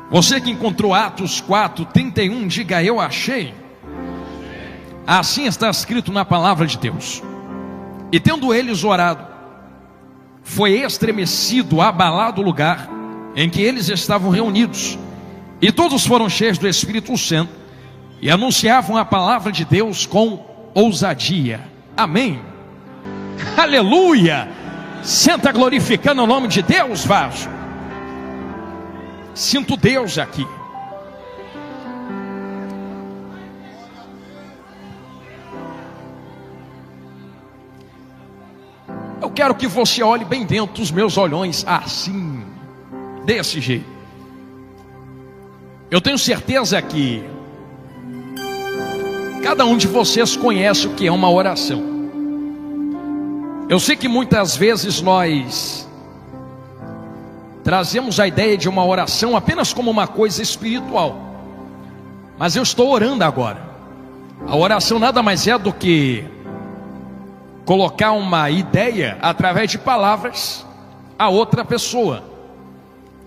Você que encontrou Atos 4:31, diga: eu achei. Assim está escrito na palavra de Deus. E tendo eles orado, foi estremecido, abalado o lugar em que eles estavam reunidos, e todos foram cheios do Espírito Santo e anunciavam a palavra de Deus com ousadia. Amém. Aleluia. Senta glorificando o nome de Deus, vaso. Sinto Deus aqui. Eu quero que você olhe bem dentro dos meus olhões, assim, desse jeito. Eu tenho certeza que cada um de vocês conhece o que é uma oração. Eu sei que muitas vezes nós trazemos a ideia de uma oração apenas como uma coisa espiritual. Mas eu estou orando agora. A oração nada mais é do que colocar uma ideia através de palavras a outra pessoa.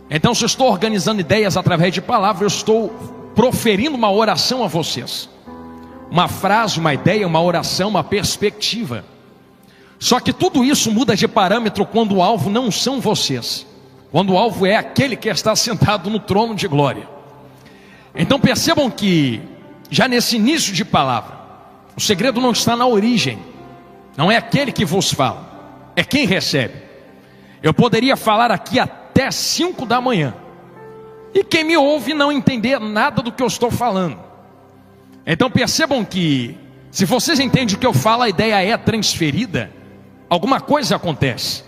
Então, se eu estou organizando ideias através de palavras, eu estou proferindo uma oração a vocês. Uma frase, uma ideia, uma oração, uma perspectiva. Só que tudo isso muda de parâmetro quando o alvo não são vocês. Quando o alvo é aquele que está sentado no trono de glória. Então percebam que, já nesse início de palavra, o segredo não está na origem. Não é aquele que vos fala, é quem recebe. Eu poderia falar aqui até 5 da manhã, e quem me ouve não entender nada do que eu estou falando. Então percebam que, se vocês entendem o que eu falo, a ideia é transferida, alguma coisa acontece.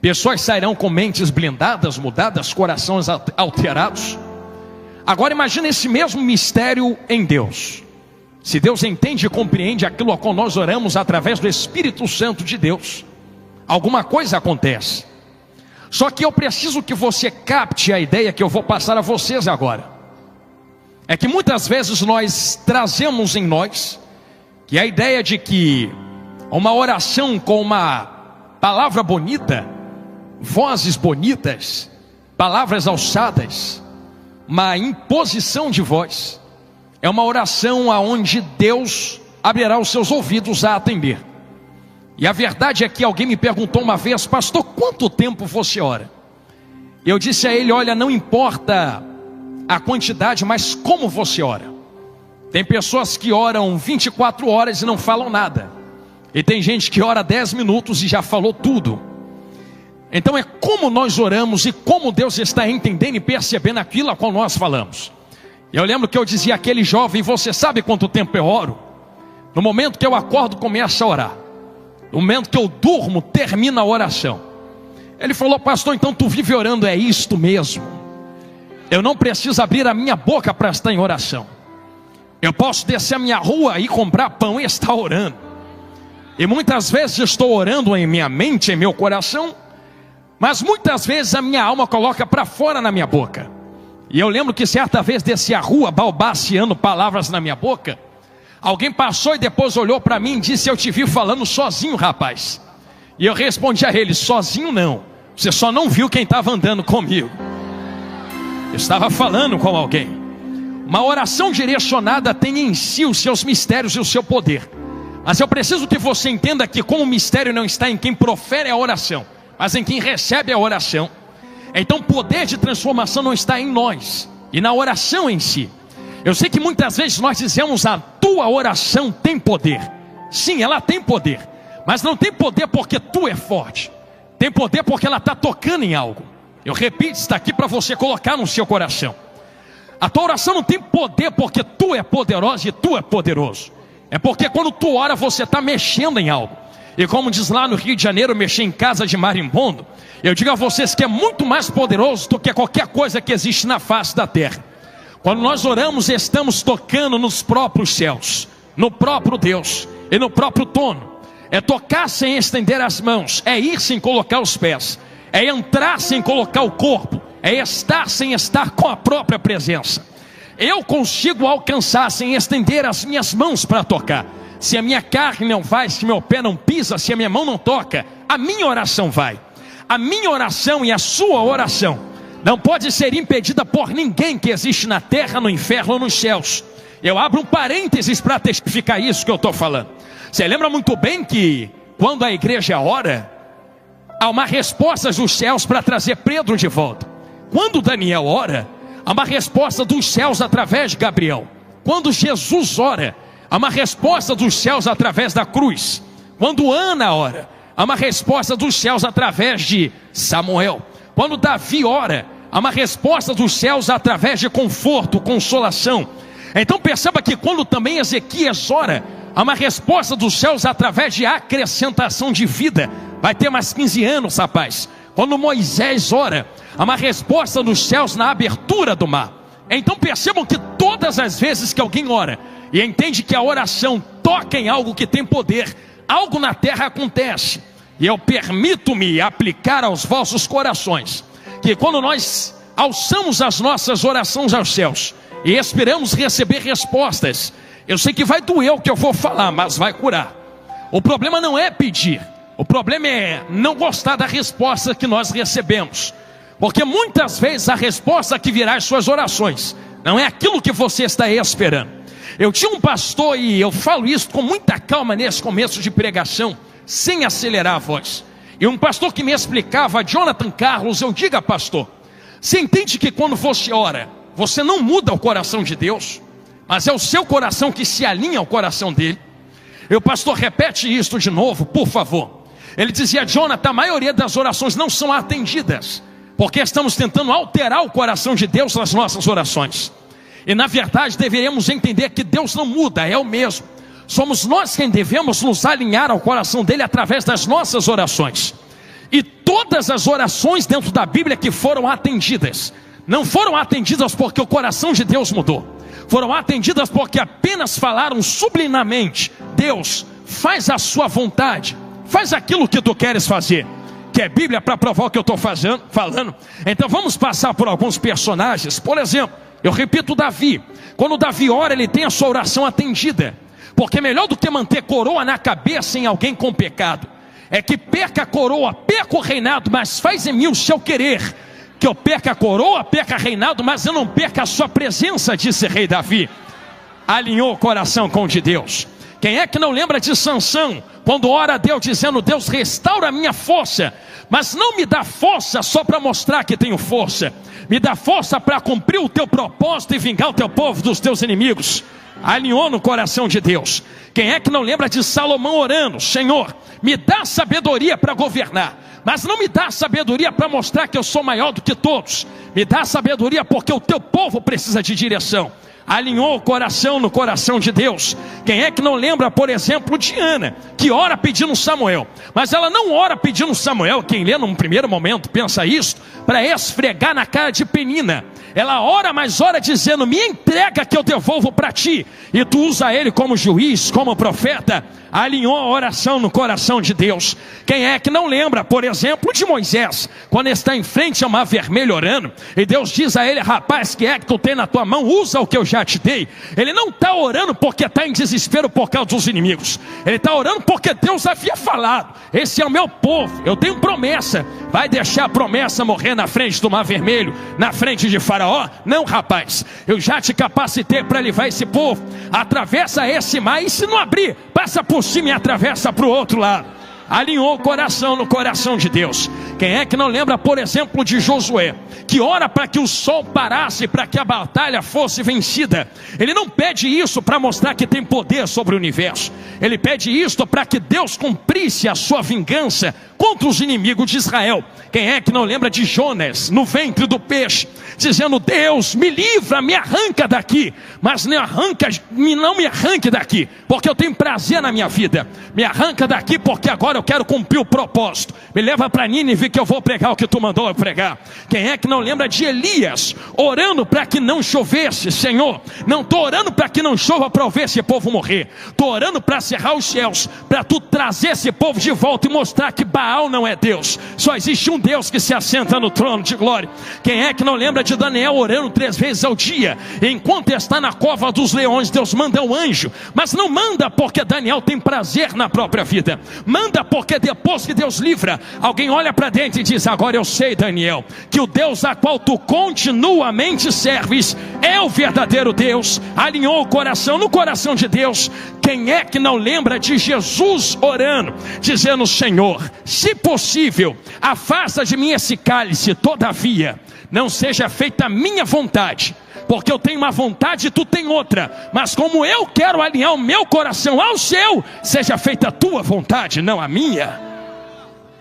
Pessoas sairão com mentes blindadas, mudadas, corações alterados. Agora imagine esse mesmo mistério em Deus. Se Deus entende e compreende aquilo a qual nós oramos através do Espírito Santo de Deus, alguma coisa acontece. Só que eu preciso que você capte a ideia que eu vou passar a vocês agora. É que muitas vezes nós trazemos em nós que a ideia de que uma oração com uma palavra bonita, vozes bonitas, palavras alçadas, uma imposição de voz, é uma oração aonde Deus abrirá os seus ouvidos a atender. E a verdade é que alguém me perguntou uma vez: pastor, quanto tempo você ora? Eu disse a ele: olha, não importa a quantidade, mas como você ora. Tem pessoas que oram 24 horas e não falam nada, e tem gente que ora 10 minutos e já falou tudo. Então é como nós oramos e como Deus está entendendo e percebendo aquilo a qual nós falamos. Eu lembro que eu dizia àquele jovem: você sabe quanto tempo eu oro? No momento que eu acordo, começo a orar. No momento que eu durmo, termina a oração. Ele falou: pastor, então tu vive orando? É isto mesmo. Eu não preciso abrir a minha boca para estar em oração. Eu posso descer a minha rua e comprar pão e estar orando. E muitas vezes estou orando em minha mente, em meu coração, mas muitas vezes a minha alma coloca para fora na minha boca. E eu lembro que certa vez desci a rua balbuciando palavras na minha boca. Alguém passou e depois olhou para mim e disse: eu te vi falando sozinho, rapaz. E eu respondi a ele: sozinho não, você só não viu quem estava andando comigo. Eu estava falando com alguém. Uma oração direcionada tem em si os seus mistérios e o seu poder. Mas eu preciso que você entenda que, como o mistério não está em quem profere a oração, mas em quem recebe a oração, então o poder de transformação não está em nós e na oração em si. Eu sei que muitas vezes nós dizemos: a tua oração tem poder. Sim, ela tem poder, mas não tem poder porque tu é forte. Tem poder porque ela está tocando em algo. Eu repito, está aqui para você colocar no seu coração. A tua oração não tem poder porque tu é poderosa e tu é poderoso. É porque quando tu ora, você está mexendo em algo. E como diz lá no Rio de Janeiro, mexer em casa de marimbondo, eu digo a vocês que é muito mais poderoso do que qualquer coisa que existe na face da terra. Quando nós oramos, estamos tocando nos próprios céus, no próprio Deus e no próprio trono. É tocar sem estender as mãos, é ir sem colocar os pés, é entrar sem colocar o corpo, é estar sem estar com a própria presença. Eu consigo alcançar sem estender as minhas mãos para tocar. Se a minha carne não vai, se meu pé não pisa, se a minha mão não toca, a minha oração vai. A minha oração e a sua oração não pode ser impedida por ninguém que existe na terra, no inferno ou nos céus. Eu abro um parênteses para testificar isso que eu estou falando. Você lembra muito bem que quando a igreja ora, há uma resposta dos céus para trazer Pedro de volta. Quando Daniel ora, há uma resposta dos céus através de Gabriel. Quando Jesus ora, há uma resposta dos céus através da cruz. Quando Ana ora, há uma resposta dos céus através de Samuel. Quando Davi ora, há uma resposta dos céus através de conforto, consolação. Então perceba que quando também Ezequias ora, há uma resposta dos céus através de acrescentação de vida. Vai ter mais 15 anos, rapaz. Quando Moisés ora, há uma resposta dos céus na abertura do mar. Então percebam que todas as vezes que alguém ora e entende que a oração toca em algo que tem poder, algo na terra acontece. E eu permito-me aplicar aos vossos corações que quando nós alçamos as nossas orações aos céus e esperamos receber respostas, eu sei que vai doer o que eu vou falar, mas vai curar. O problema não é pedir, o problema é não gostar da resposta que nós recebemos. Porque muitas vezes a resposta que virá às suas orações não é aquilo que você está esperando. Eu tinha um pastor, e eu falo isso com muita calma nesse começo de pregação, sem acelerar a voz. E um pastor que me explicava, Jonathan Carlos, eu digo, pastor, você entende que quando você ora, você não muda o coração de Deus, mas é o seu coração que se alinha ao coração dele? E o pastor repete isso de novo, por favor. Ele dizia, Jonathan, a maioria das orações não são atendidas, porque estamos tentando alterar o coração de Deus nas nossas orações. E na verdade deveríamos entender que Deus não muda, é o mesmo. Somos nós quem devemos nos alinhar ao coração dele através das nossas orações. E todas as orações dentro da Bíblia que foram atendidas, não foram atendidas porque o coração de Deus mudou. Foram atendidas porque apenas falaram sublimemente, Deus, faz a sua vontade, faz aquilo que tu queres fazer. Que é Bíblia para provar o que eu estou falando. Então vamos passar por alguns personagens. Por exemplo, eu repito Davi. Quando Davi ora, ele tem a sua oração atendida. Porque melhor do que manter coroa na cabeça em alguém com pecado, é que perca a coroa, perca o reinado, mas faz em mim o seu querer. Que eu perca a coroa, perca reinado, mas eu não perca a sua presença, disse rei Davi. Alinhou o coração com o de Deus. Quem é que não lembra de Sansão, quando ora a Deus dizendo, Deus restaura a minha força, mas não me dá força só para mostrar que tenho força, me dá força para cumprir o teu propósito e vingar o teu povo dos teus inimigos. Alinhou no coração de Deus. Quem é que não lembra de Salomão orando, Senhor, me dá sabedoria para governar, mas não me dá sabedoria para mostrar que eu sou maior do que todos, me dá sabedoria porque o teu povo precisa de direção. Alinhou o coração no coração de Deus. Quem é que não lembra, por exemplo, de Ana, que ora pedindo Samuel, mas ela não ora pedindo Samuel, quem lê num primeiro momento pensa isso, para esfregar na cara de Penina. Ela ora, mas ora dizendo, me entrega que eu devolvo para ti, e tu usa ele como juiz, como profeta. Alinhou a oração no coração de Deus. Quem é que não lembra, por exemplo, de Moisés, quando está em frente a mar vermelho orando, e Deus diz a ele, rapaz, que é que tu tem na tua mão, usa o que eu já te dei. Ele não está orando porque está em desespero por causa dos inimigos, ele está orando porque Deus havia falado, esse é o meu povo, eu tenho promessa. Vai deixar a promessa morrer na frente do mar vermelho, na frente de Faraó? Não, rapaz, eu já te capacitei para levar esse povo, atravessa esse mar, e se não abrir, passa por cima e atravessa para o outro lado. Alinhou o coração no coração de Deus. Quem é que não lembra, por exemplo, de Josué, que ora para que o sol parasse, para que a batalha fosse vencida? Ele não pede isso para mostrar que tem poder sobre o universo, ele pede isso para que Deus cumprisse a sua vingança contra os inimigos de Israel. Quem é que não lembra de Jonas, no ventre do peixe, dizendo, Deus, me livra, me arranca daqui, mas não me arranque daqui, porque eu tenho prazer na minha vida, me arranca daqui porque agora eu quero cumprir o propósito, me leva para Nínive que eu vou pregar o que tu mandou eu pregar. Quem é que não lembra de Elias, orando para que não chovesse? Senhor, não estou orando para que não chova para eu ver esse povo morrer, estou orando para cerrar os céus, para tu trazer esse povo de volta e mostrar que Baal Baal não é Deus. Só existe um Deus que se assenta no trono de glória. Quem é que não lembra de Daniel orando 3 vezes ao dia? Enquanto está na cova dos leões, Deus manda um anjo. Mas não manda porque Daniel tem prazer na própria vida. Manda porque depois que Deus livra, alguém olha para dentro e diz: agora eu sei, Daniel, que o Deus a qual tu continuamente serves é o verdadeiro Deus. Alinhou o coração no coração de Deus. Quem é que não lembra de Jesus orando, dizendo: Senhor, se possível, afasta de mim esse cálice, todavia não seja feita a minha vontade, porque eu tenho uma vontade e tu tem outra, mas como eu quero alinhar o meu coração ao seu, seja feita a tua vontade, não a minha.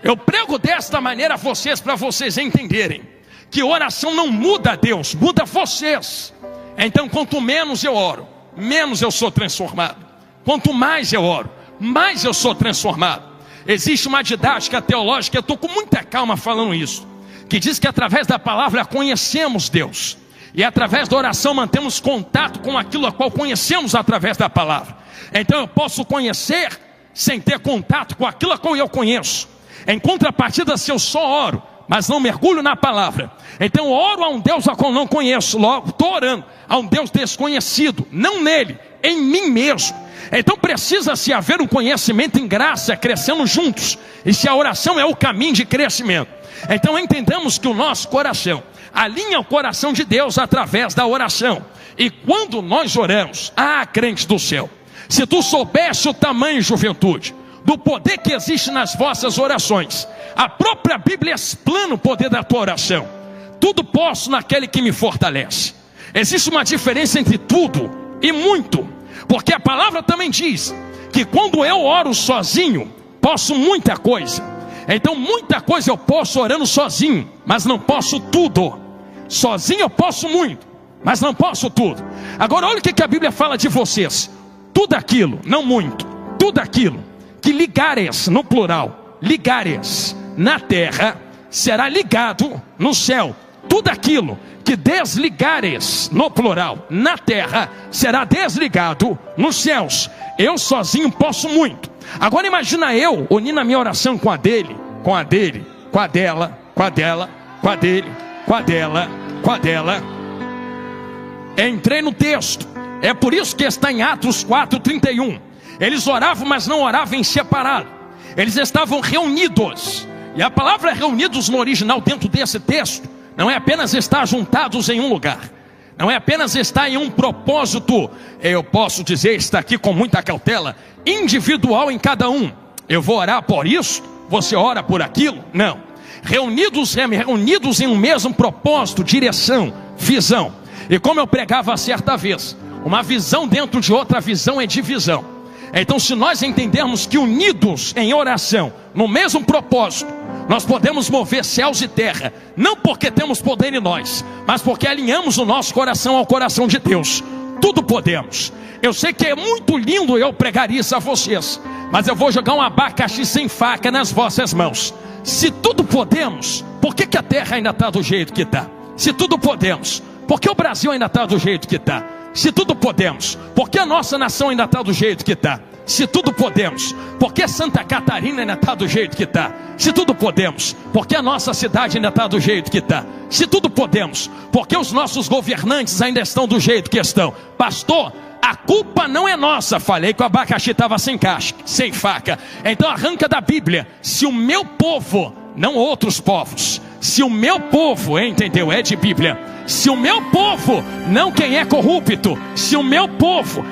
Eu prego desta maneira a vocês, para vocês entenderem que oração não muda Deus, muda vocês. Então quanto menos eu oro, menos eu sou transformado. Quanto mais eu oro, mais eu sou transformado. Existe uma didática teológica, eu estou com muita calma falando isso, que diz que através da palavra conhecemos Deus, e através da oração mantemos contato com aquilo a qual conhecemos através da palavra. Então eu posso conhecer sem ter contato com aquilo a qual eu conheço. Em contrapartida, se eu só oro, mas não mergulho na palavra, então eu oro a um Deus a qual não conheço, logo estou orando a um Deus desconhecido, não nele, em mim mesmo. Então precisa-se haver um conhecimento em graça, crescendo juntos. E se a oração é o caminho de crescimento, então entendamos que o nosso coração alinha o coração de Deus através da oração. E quando nós oramos, crente do céu, se tu soubesse o tamanho, juventude, do poder que existe nas vossas orações, a própria Bíblia explana o poder da tua oração. Tudo posso naquele que me fortalece. Existe uma diferença entre tudo e muito, porque a palavra também diz que quando eu oro sozinho, posso muita coisa. Então muita coisa eu posso orando sozinho, mas não posso tudo. Sozinho eu posso muito, mas não posso tudo. Agora olha o que a Bíblia fala de vocês. Tudo aquilo, não muito, tudo aquilo que ligares, no plural, ligares na terra, será ligado no céu. Tudo aquilo que desligares, no plural, na terra, será desligado nos céus. Eu sozinho posso muito. Agora imagina eu unindo a minha oração com a dele, com a dele, com a dela, com a dela, com a dele, com a dela, com a dela. Entrei no texto. É por isso que está em Atos 4:31. Eles oravam, mas não oravam em separado. Eles estavam reunidos. E a palavra reunidos no original dentro desse texto não é apenas estar juntados em um lugar, não é apenas estar em um propósito, eu posso dizer, está aqui com muita cautela, individual em cada um. Eu vou orar por isso, você ora por aquilo. Não, reunidos em um mesmo propósito, direção, visão. E como eu pregava certa vez, uma visão dentro de outra visão é divisão. Então se nós entendermos que unidos em oração, no mesmo propósito, nós podemos mover céus e terra, não porque temos poder em nós, mas porque alinhamos o nosso coração ao coração de Deus. Tudo podemos. Eu sei que é muito lindo eu pregar isso a vocês, mas eu vou jogar um abacaxi sem faca nas vossas mãos. Se tudo podemos, por que a terra ainda está do jeito que está? Se tudo podemos, por que o Brasil ainda está do jeito que está? Se tudo podemos, por que a nossa nação ainda está do jeito que está? Se tudo podemos, por que Santa Catarina ainda está do jeito que está? Se tudo podemos, por que a nossa cidade ainda está do jeito que está? Se tudo podemos, por que os nossos governantes ainda estão do jeito que estão? Pastor, a culpa não é nossa. Falei que o abacaxi estava sem casca, sem faca. Então arranca da Bíblia. Se o meu povo, não outros povos, se o meu povo, entendeu? É de Bíblia. Se o meu povo, não quem é corrupto, se o meu povo,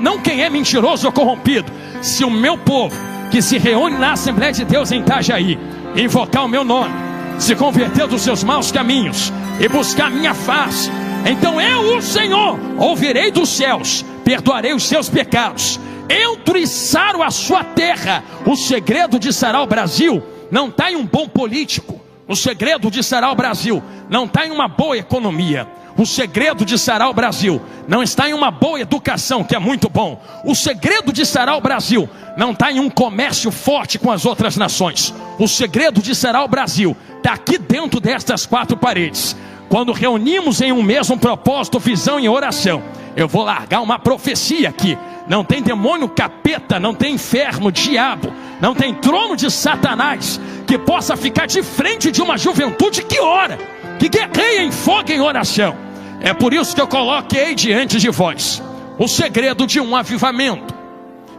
não quem é mentiroso ou corrompido, se o meu povo que se reúne na Assembleia de Deus em Itajaí, invocar o meu nome, se converter dos seus maus caminhos e buscar a minha face, então eu, o Senhor, ouvirei dos céus, perdoarei os seus pecados, entro e saro a sua terra. O segredo de sarar o Brasil não está em um bom político. O segredo de sarar o Brasil não está em uma boa economia. O segredo de sarar o Brasil não está em uma boa educação, que é muito bom. O segredo de sarar o Brasil não está em um comércio forte com as outras nações. O segredo de sarar o Brasil está aqui dentro destas 4 paredes. Quando reunimos em um mesmo propósito, visão e oração. Eu vou largar uma profecia aqui. Não tem demônio, capeta, não tem inferno, diabo, não tem trono de Satanás que possa ficar de frente de uma juventude que ora, que guerreia em fogo em oração. É por isso que eu coloquei diante de vós o segredo de um avivamento.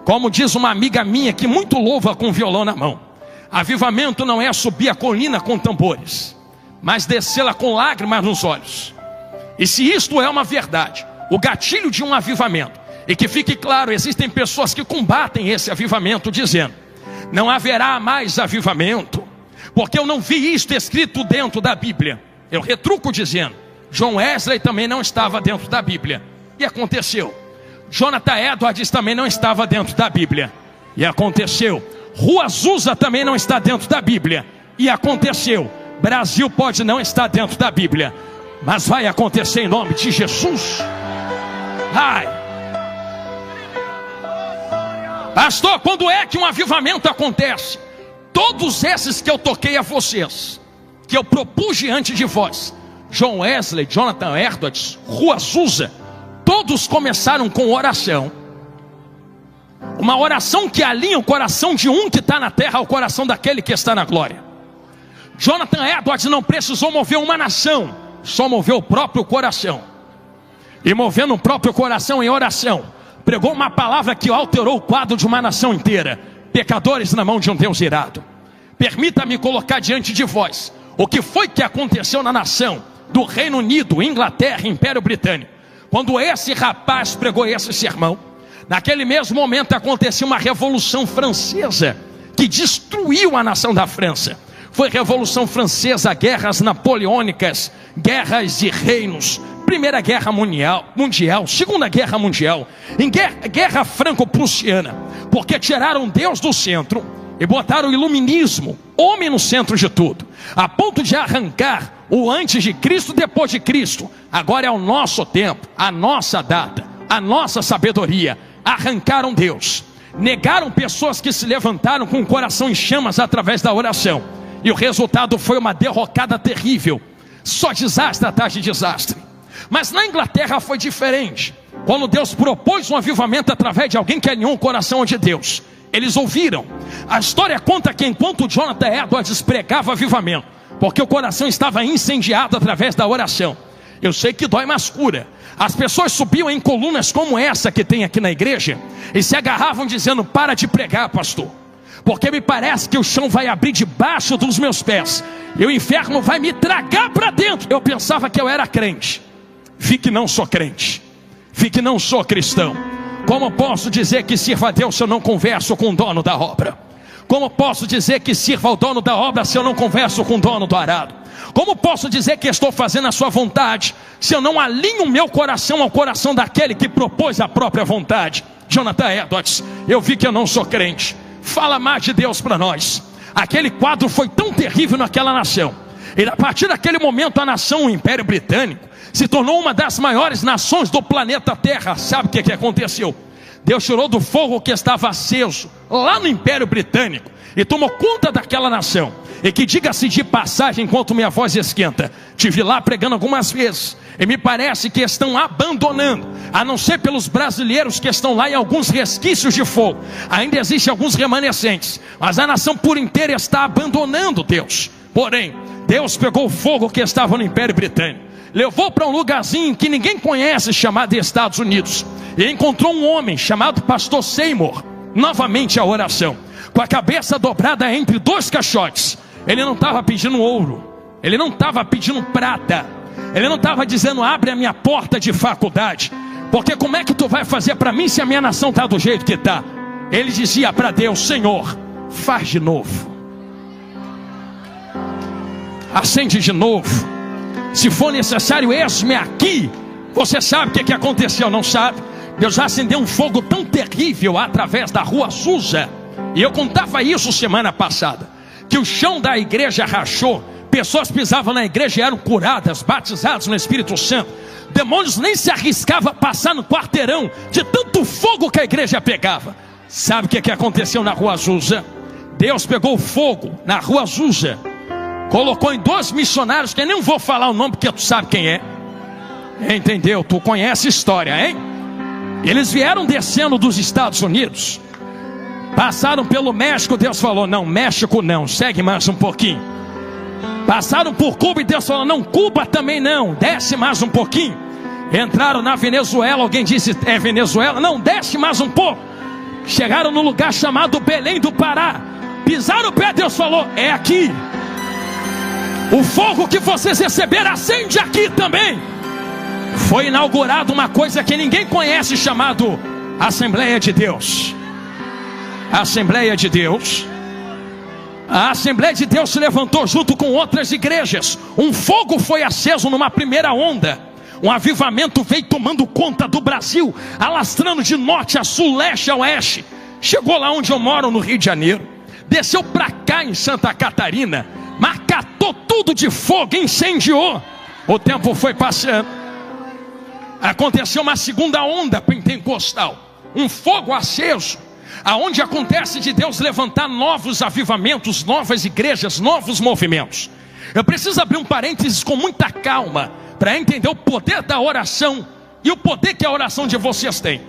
Como diz uma amiga minha que muito louva com violão na mão: avivamento não é subir a colina com tambores, mas descê-la com lágrimas nos olhos. E se isto é uma verdade, o gatilho de um avivamento, e que fique claro, existem pessoas que combatem esse avivamento dizendo: não haverá mais avivamento, porque eu não vi isto escrito dentro da Bíblia. Eu retruco dizendo: John Wesley também não estava dentro da Bíblia, e aconteceu. Jonathan Edwards também não estava dentro da Bíblia, e aconteceu. Rua Azusa também não está dentro da Bíblia, e aconteceu. Brasil pode não estar dentro da Bíblia, mas vai acontecer em nome de Jesus. Ai, pastor, quando é que um avivamento acontece? Todos esses que eu toquei a vocês, que eu propus diante de vós, John Wesley, Jonathan Edwards, Rua Azusa, todos começaram com oração. Uma oração que alinha o coração de um que está na terra ao coração daquele que está na glória. Jonathan Edwards não precisou mover uma nação, só moveu o próprio coração. E movendo o próprio coração em oração, pregou uma palavra que alterou o quadro de uma nação inteira: pecadores na mão de um Deus irado. Permita-me colocar diante de vós o que foi que aconteceu na nação do Reino Unido, Inglaterra, Império Britânico. Quando esse rapaz pregou esse sermão, naquele mesmo momento aconteceu uma revolução francesa que destruiu a nação da França. Foi Revolução Francesa, guerras napoleônicas, guerras de reinos, Primeira Guerra Mundial, Segunda Guerra Mundial, em guerra franco-prussiana, porque tiraram Deus do centro e botaram o iluminismo, homem no centro de tudo, a ponto de arrancar o antes de Cristo, depois de Cristo. Agora é o nosso tempo, a nossa data, a nossa sabedoria. Arrancaram Deus, negaram pessoas que se levantaram com o coração em chamas através da oração, e o resultado foi uma derrocada terrível, só desastre atrás de desastre. Mas na Inglaterra foi diferente. Quando Deus propôs um avivamento através de alguém que alinhou o coração de Deus, eles ouviram. A história conta que enquanto Jonathan Edwards pregava avivamento, porque o coração estava incendiado através da oração, eu sei que dói, mas cura. As pessoas subiam em colunas como essa que tem aqui na igreja e se agarravam dizendo: para de pregar, pastor, porque me parece que o chão vai abrir debaixo dos meus pés e o inferno vai me tragar para dentro. Eu pensava que eu era crente, vi que não sou crente, vi que não sou cristão. Como posso dizer que sirva a Deus se eu não converso com o dono da obra? Como posso dizer que sirva ao dono da obra se eu não converso com o dono do arado? Como posso dizer que estou fazendo a sua vontade se eu não alinho o meu coração ao coração daquele que propôs a própria vontade? Jonathan Edwards: eu vi que eu não sou crente. Fala mais de Deus para nós. Aquele quadro foi tão terrível naquela nação, e a partir daquele momento a nação, o Império Britânico, se tornou uma das maiores nações do planeta Terra. Sabe o que aconteceu? Deus tirou do fogo que estava aceso lá no Império Britânico e tomou conta daquela nação. E que, diga-se de passagem, enquanto minha voz esquenta, tive lá pregando algumas vezes, e me parece que estão abandonando, a não ser pelos brasileiros que estão lá em alguns resquícios de fogo, ainda existem alguns remanescentes, mas a nação por inteira está abandonando Deus. Porém, Deus pegou o fogo que estava no Império Britânico, levou para um lugarzinho que ninguém conhece, chamado Estados Unidos, e encontrou um homem chamado Pastor Seymour. Novamente a oração, com a cabeça dobrada entre dois caixotes. Ele não estava pedindo ouro, ele não estava pedindo prata, ele não estava dizendo: abre a minha porta de faculdade, porque como é que tu vai fazer para mim se a minha nação está do jeito que está? Ele dizia para Deus: Senhor, faz de novo, acende de novo, se for necessário, eis-me aqui. Você sabe o que aconteceu, não sabe? Deus acendeu um fogo tão terrível através da Rua Azusa, e eu contava isso semana passada, que o chão da igreja rachou, pessoas pisavam na igreja e eram curadas, batizadas no Espírito Santo. Demônios nem se arriscavam a passar no quarteirão, de tanto fogo que a igreja pegava. Sabe o que aconteceu na Rua Azusa? Deus pegou o fogo na Rua Azusa, colocou em 2 missionários, que eu nem vou falar o nome porque tu sabe quem é. Entendeu? Tu conhece a história, hein? Eles vieram descendo dos Estados Unidos, Passaram pelo México, Deus falou: não, México não, segue mais um pouquinho. Passaram por Cuba e Deus falou: não, Cuba também não, desce mais um pouquinho. Entraram na Venezuela, alguém disse: é Venezuela? Não, desce mais um pouco. Chegaram no lugar chamado Belém do Pará. Pisaram o pé, Deus falou: é aqui. O fogo que vocês receberam, acende aqui também. Foi inaugurada uma coisa que ninguém conhece, chamado Assembleia de Deus. A Assembleia de Deus. A Assembleia de Deus se levantou junto com outras igrejas. Um fogo foi aceso numa primeira onda. Um avivamento veio tomando conta do Brasil, alastrando de norte a sul, leste a oeste. Chegou lá onde eu moro, no Rio de Janeiro. Desceu para cá em Santa Catarina. Macatou tudo de fogo, incendiou. O tempo foi passando. Aconteceu uma segunda onda pentecostal. Um fogo aceso, aonde acontece de Deus levantar novos avivamentos, novas igrejas, novos movimentos. Eu preciso abrir um parênteses com muita calma, para entender o poder da oração e o poder que a oração de vocês tem.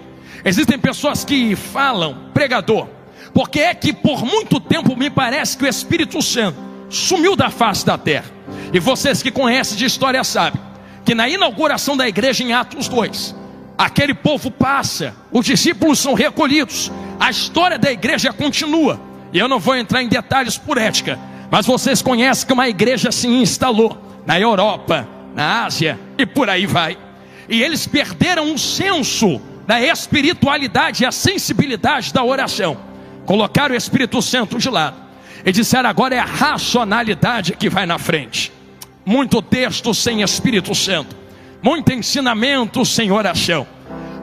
Existem pessoas que falam: pregador, porque é que por muito tempo me parece que o Espírito Santo sumiu da face da terra. E vocês que conhecem de história sabem que na inauguração da igreja em Atos 2, aquele povo passa, os discípulos são recolhidos, a história da igreja continua. E eu não vou entrar em detalhes por ética, mas vocês conhecem que uma igreja se instalou na Europa, na Ásia e por aí vai. E eles perderam o senso da espiritualidade e a sensibilidade da oração. Colocaram o Espírito Santo de lado e disseram: agora é a racionalidade que vai na frente. Muito texto sem Espírito Santo, muito ensinamento sem oração,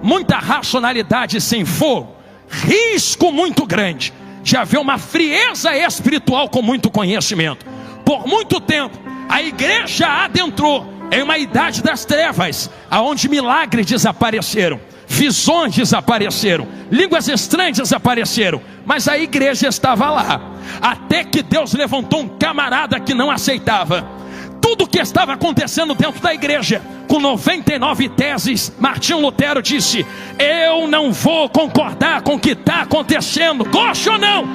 muita racionalidade sem fogo, risco muito grande de haver uma frieza espiritual com muito conhecimento. Por muito tempo a igreja adentrou em uma idade das trevas, aonde milagres desapareceram, visões desapareceram, línguas estranhas desapareceram, mas a igreja estava lá, até que Deus levantou um camarada que não aceitava tudo o que estava acontecendo dentro da igreja. Com 99 teses, Martinho Lutero disse: eu não vou concordar com o que está acontecendo, goste ou não.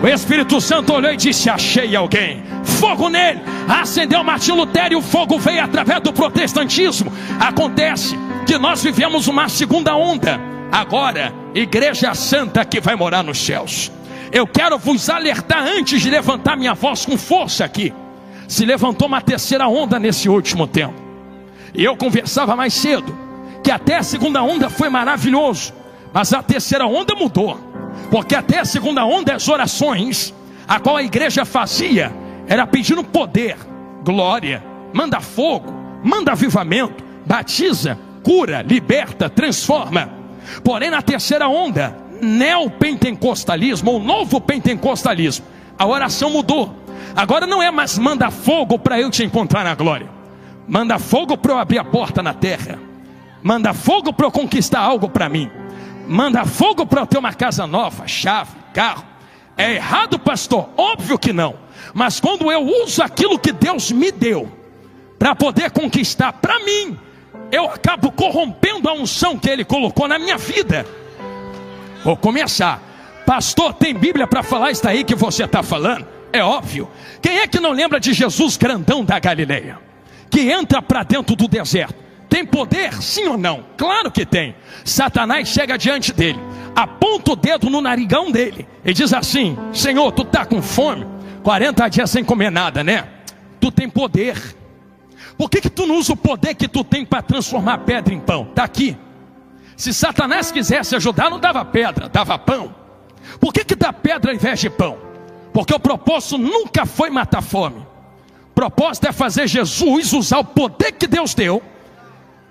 O Espírito Santo olhou e disse: achei alguém. Fogo nele. Acendeu Martinho Lutero e o fogo veio através do protestantismo. Acontece que nós vivemos uma segunda onda. Agora, igreja santa que vai morar nos céus. Eu quero vos alertar antes de levantar minha voz com força aqui. Se levantou uma terceira onda nesse último tempo. E eu conversava mais cedo que até a segunda onda foi maravilhoso, mas a terceira onda mudou. Porque até a segunda onda, as orações a qual a igreja fazia era pedindo poder, glória, manda fogo, manda avivamento, batiza, cura, liberta, transforma. Porém na terceira onda, neopentecostalismo ou novo pentecostalismo, a oração mudou. Agora não é mais manda fogo para eu te encontrar na glória, manda fogo para eu abrir a porta na terra, manda fogo para eu conquistar algo para mim, manda fogo para eu ter uma casa nova, chave, carro. É errado, pastor? Óbvio que não. Mas quando eu uso aquilo que Deus me deu para poder conquistar para mim, eu acabo corrompendo a unção que Ele colocou na minha vida. Vou começar. Pastor, tem Bíblia para falar isso aí que você está falando? É óbvio. Quem é que não lembra de Jesus grandão da Galileia, que entra para dentro do deserto? Tem poder, sim ou não? Claro que tem. Satanás chega diante dele, aponta o dedo no narigão dele e diz assim: Senhor, tu está com fome? 40 dias sem comer nada, né? Tu tem poder. Por que tu não usa o poder que tu tem para transformar pedra em pão? Está aqui. Se Satanás quisesse ajudar, não dava pedra, dava pão. Por que dá pedra ao invés de pão? Porque o propósito nunca foi matar fome. O propósito é fazer Jesus usar o poder que Deus deu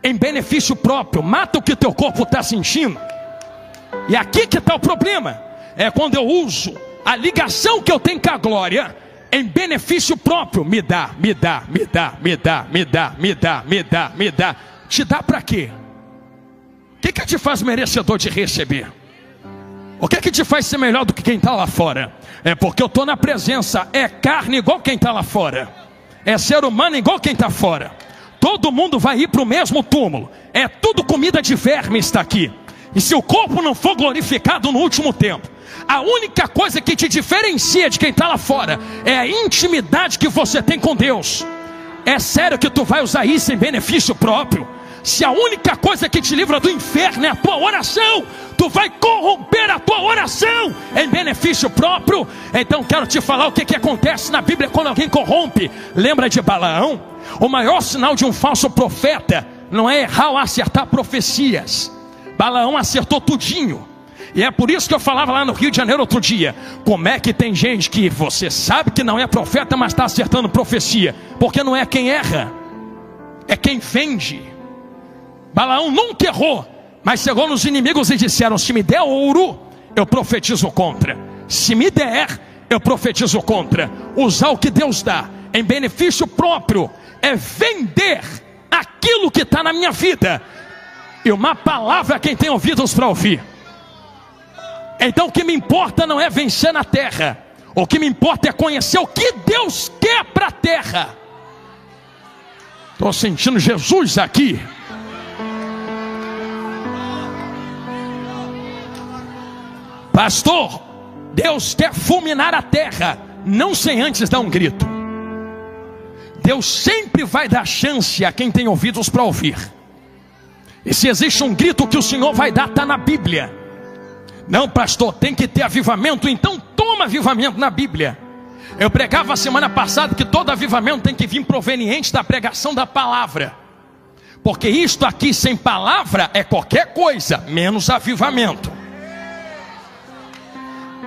em benefício próprio. Mata o que teu corpo está sentindo. E aqui que está o problema. É quando eu uso a ligação que eu tenho com a glória em benefício próprio. Me dá, me dá, me dá, me dá, me dá, me dá, me dá, me dá. Te dá para quê? O que te faz merecedor de receber? O que te faz ser melhor do que quem está lá fora? É porque eu estou na presença. É carne igual quem está lá fora, é ser humano igual quem está fora. Todo mundo vai ir para o mesmo túmulo. É tudo comida de verme está aqui. E se o corpo não for glorificado no último tempo, A única coisa que te diferencia de quem está lá fora é a intimidade que você tem com Deus. É sério que tu vai usar isso em benefício próprio? Se a única coisa que te livra do inferno é a tua oração, tu vai corromper a tua oração em benefício próprio? Então quero te falar o que acontece na Bíblia quando alguém corrompe. Lembra de Balaão? O maior sinal de um falso profeta não é errar ou acertar profecias. Balaão acertou tudinho. E é por isso que eu falava lá no Rio de Janeiro outro dia: como é que tem gente que você sabe que não é profeta, mas está acertando profecia? Porque não é quem erra, é quem vende. Balaão nunca errou, mas chegou nos inimigos e disseram: se me der ouro, eu profetizo contra. Se me der, eu profetizo contra. Usar o que Deus dá em benefício próprio é vender aquilo que está na minha vida. E uma palavra quem tem ouvidos para ouvir. Então o que me importa não é vencer na terra. O que me importa é conhecer o que Deus quer para a terra. Estou sentindo Jesus aqui. Pastor, Deus quer fulminar a terra, não sem antes dar um grito. Deus sempre vai dar chance a quem tem ouvidos para ouvir. E se existe um grito que o Senhor vai dar, está na Bíblia. Não, pastor, tem que ter avivamento, então toma avivamento na Bíblia. Eu pregava a semana passada que todo avivamento tem que vir proveniente da pregação da palavra. Porque isto aqui sem palavra é qualquer coisa, menos avivamento.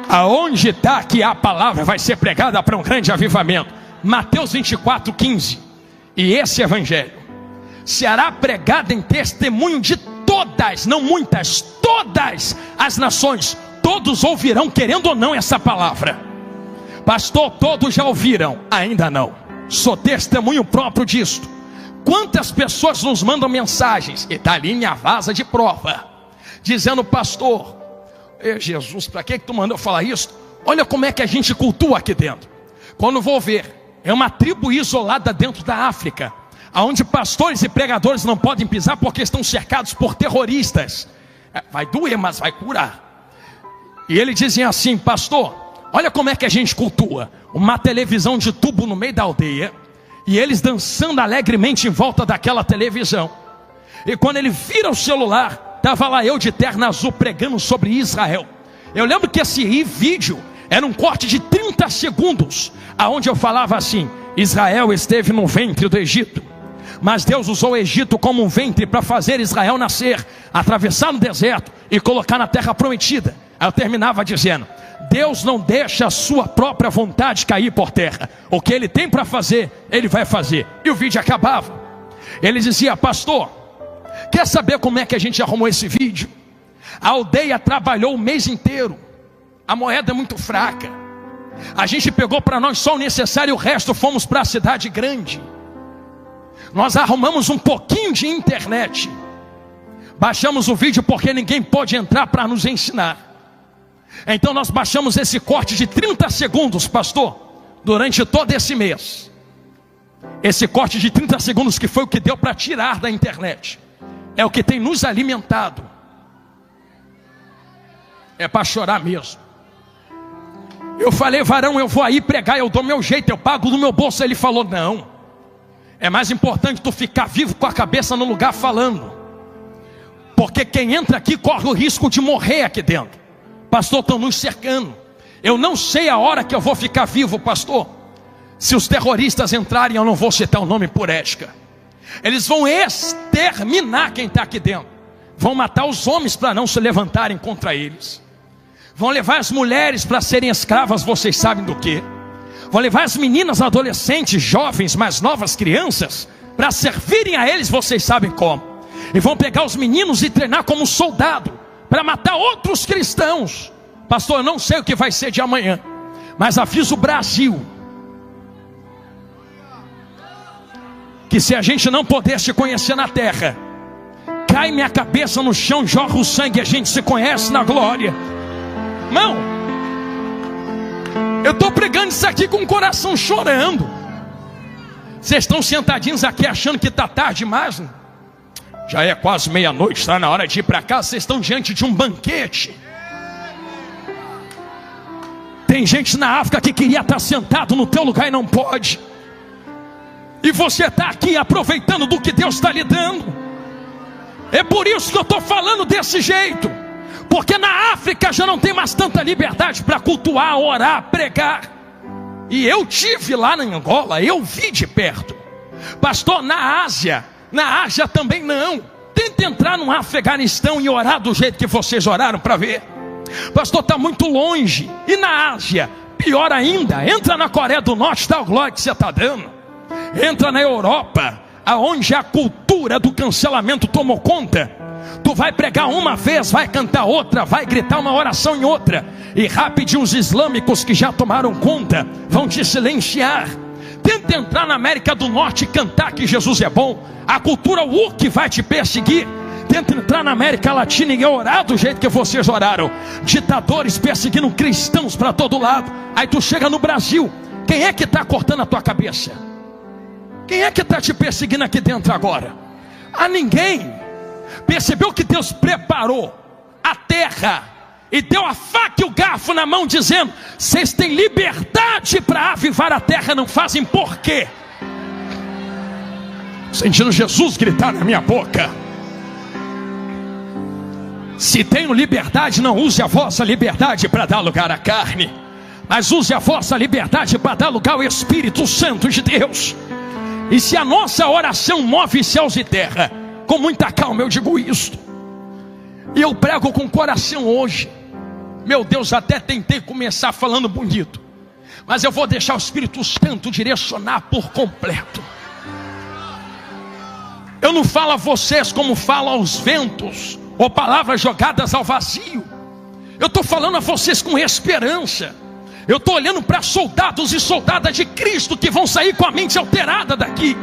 Aonde está que a palavra vai ser pregada para um grande avivamento? Mateus 24:15. E esse evangelho será pregado em testemunho de todas, não muitas, todas as nações. Todos ouvirão, querendo ou não, essa palavra. Pastor, todos já ouviram? Ainda não. Sou testemunho próprio disto. Quantas pessoas nos mandam mensagens, e está ali minha vaza de prova, dizendo: pastor, Jesus, para que tu mandou falar isso? Olha como é que a gente cultua aqui dentro. Quando vou ver, é uma tribo isolada dentro da África, onde pastores e pregadores não podem pisar porque estão cercados por terroristas. Vai doer, mas vai curar. E eles dizem assim: pastor, olha como é que a gente cultua. Uma televisão de tubo no meio da aldeia, e eles dançando alegremente em volta daquela televisão. E quando ele vira o celular, estava lá eu de terno azul pregando sobre Israel. Eu lembro que esse vídeo era um corte de 30 segundos, aonde eu falava assim: Israel esteve no ventre do Egito, mas Deus usou o Egito como um ventre para fazer Israel nascer, atravessar no deserto e colocar na terra prometida. Aí eu terminava dizendo: Deus não deixa a sua própria vontade cair por terra. O que Ele tem para fazer, Ele vai fazer. E o vídeo acabava. Ele dizia: pastor, quer saber como é que a gente arrumou esse vídeo? A aldeia trabalhou o mês inteiro, a moeda é muito fraca, a gente pegou para nós só o necessário e o resto fomos para a cidade grande. Nós arrumamos um pouquinho de internet, baixamos o vídeo porque ninguém pode entrar para nos ensinar. Então nós baixamos esse corte de 30 segundos, pastor, durante todo esse mês. Esse corte de 30 segundos que foi o que deu para tirar da internet, é o que tem nos alimentado. É para chorar mesmo. Eu falei: varão, eu vou aí pregar, eu dou meu jeito, eu pago do meu bolso. Ele falou: não, é mais importante tu ficar vivo com a cabeça no lugar falando, porque quem entra aqui corre o risco de morrer aqui dentro. Pastor, estão nos cercando. Eu não sei a hora que eu vou ficar vivo, pastor. Se os terroristas entrarem, eu não vou citar o nome por ética. Eles vão exterminar quem está aqui dentro. Vão matar os homens para não se levantarem contra eles. Vão levar as mulheres para serem escravas, vocês sabem do que? Vão levar as meninas, adolescentes, jovens, mais novas, crianças, para servirem a eles, vocês sabem como. E vão pegar os meninos e treinar como soldado, para matar outros cristãos. Pastor, eu não sei o que vai ser de amanhã, mas aviso o Brasil, que se a gente não puder se conhecer na terra, cai minha cabeça no chão, jorra o sangue, a gente se conhece na glória. Irmão, eu estou pregando isso aqui com o coração chorando. Vocês estão sentadinhos aqui achando que está tarde demais, né? Já é quase meia-noite, está na hora de ir para casa. Vocês estão diante de um banquete. Tem gente na África que queria estar sentado no teu lugar e não pode. E você está aqui aproveitando do que Deus está lhe dando. É por isso que eu estou falando desse jeito. Porque na África já não tem mais tanta liberdade para cultuar, orar, pregar. E eu tive lá na Angola, eu vi de perto. Pastor, na Ásia também não. Tenta entrar no Afeganistão e orar do jeito que vocês oraram para ver. Pastor, está muito longe. E na Ásia, pior ainda, entra na Coreia do Norte, dá o glória que você está dando. Entra na Europa, aonde a cultura do cancelamento tomou conta. Tu vai pregar uma vez, vai cantar outra, vai gritar uma oração em outra, e rapidinho os islâmicos que já tomaram conta vão te silenciar. Tenta entrar na América do Norte e cantar que Jesus é bom, a cultura woke vai te perseguir. Tenta entrar na América Latina e orar do jeito que vocês oraram, ditadores perseguindo cristãos para todo lado. Aí tu chega no Brasil, quem é que está cortando a tua cabeça? Quem é que está te perseguindo aqui dentro agora? A ninguém. Percebeu que Deus preparou a terra e deu a faca e o garfo na mão, dizendo: vocês têm liberdade para avivar a terra, não fazem por quê? Sentindo Jesus gritar na minha boca. Se tenho liberdade, não use a vossa liberdade para dar lugar à carne, mas use a vossa liberdade para dar lugar ao Espírito Santo de Deus. E se a nossa oração move céus e terra, com muita calma eu digo isto, e eu prego com coração hoje. Meu Deus, até tentei começar falando bonito, mas eu vou deixar o Espírito Santo direcionar por completo. Eu não falo a vocês como falo aos ventos, ou palavras jogadas ao vazio. Eu estou falando a vocês com esperança. Eu estou olhando para soldados e soldadas de Cristo que vão sair com a mente alterada daqui,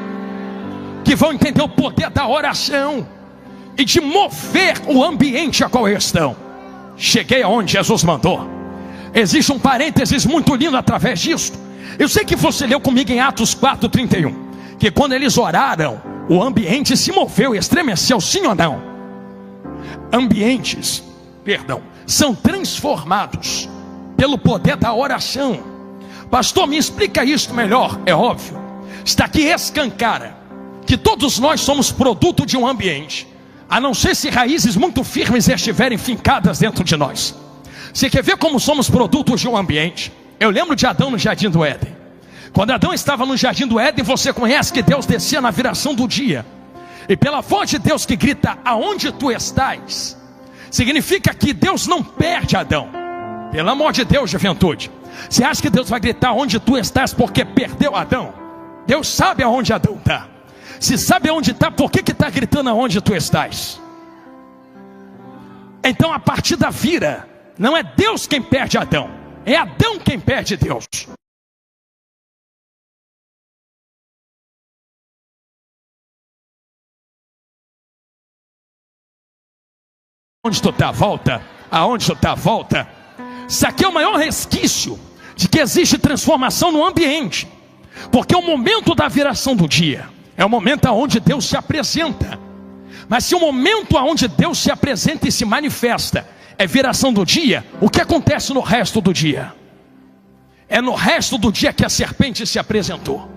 que vão entender o poder da oração e de mover o ambiente a qual estão. Cheguei aonde Jesus mandou. Existe um parênteses muito lindo através disso. Eu sei que você leu comigo em Atos 4:31, que quando eles oraram, o ambiente se moveu e estremeceu, sim ou não? Ambientes, são transformados pelo poder da oração. Pastor, me explica isso melhor. É óbvio, está aqui escancara que todos nós somos produto de um ambiente, a não ser se raízes muito firmes estiverem fincadas dentro de nós. Você quer ver como somos produtos de um ambiente? Eu lembro de Adão no Jardim do Éden. Quando Adão estava no Jardim do Éden, você conhece que Deus descia na viração do dia, e pela voz de Deus que grita: aonde tu estás? Significa que Deus não perde Adão. Pelo amor de Deus, juventude, você acha que Deus vai gritar onde tu estás porque perdeu Adão? Deus sabe aonde Adão está. Se sabe aonde está, por que está gritando aonde tu estás? Então a partida vira. Não é Deus quem perde Adão, é Adão quem perde Deus. Onde tu está? Volta. Aonde tu está? Volta. Isso aqui é o maior resquício de que existe transformação no ambiente, porque o momento da viração do dia é o momento onde Deus se apresenta. Mas se o momento onde Deus se apresenta e se manifesta é viração do dia, o que acontece no resto do dia? É no resto do dia que a serpente se apresentou.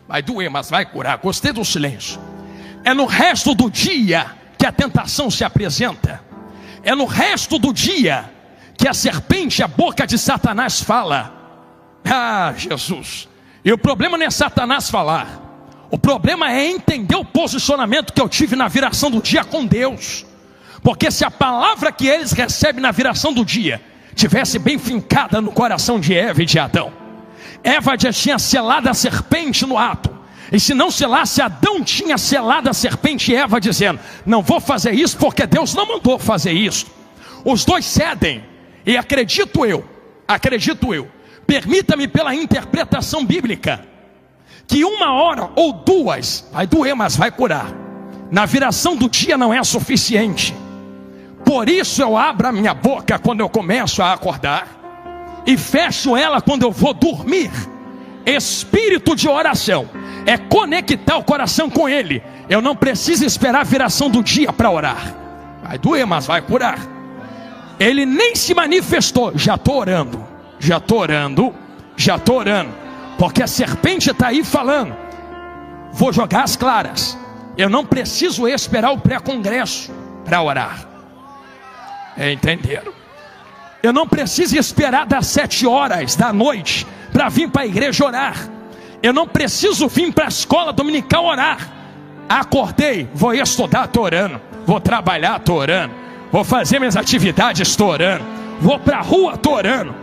Vai doer, mas vai curar. Gostei do silêncio. É no resto do dia que a tentação se apresenta. É no resto do dia que a serpente, a boca de Satanás, fala. Ah, Jesus. E o problema não é Satanás falar. O problema é entender o posicionamento que eu tive na viração do dia com Deus. Porque se a palavra que eles recebem na viração do dia tivesse bem fincada no coração de Eva e de Adão, Eva já tinha selado a serpente no ato. E se não selasse, Adão tinha selado a serpente e Eva, dizendo: não vou fazer isso porque Deus não mandou fazer isso. Os dois cedem. E acredito eu, permita-me pela interpretação bíblica, que 1 hora ou 2, vai doer, mas vai curar, na viração do dia não é suficiente. Por isso eu abro a minha boca quando eu começo a acordar, e fecho ela quando eu vou dormir. Espírito de oração é conectar o coração com Ele. Eu não preciso esperar a viração do dia para orar. Vai doer, mas vai curar. Ele nem se manifestou, já estou orando. já estou orando, porque a serpente está aí falando, vou jogar as claras, eu não preciso esperar o pré-congresso para orar. Entenderam? Eu não preciso esperar das 7 horas da noite para vir para a igreja orar. Eu não preciso vir para a escola dominical orar. Acordei, vou estudar, estou orando. Vou trabalhar, estou orando. Vou fazer minhas atividades, estou orando. Vou para a rua, estou orando.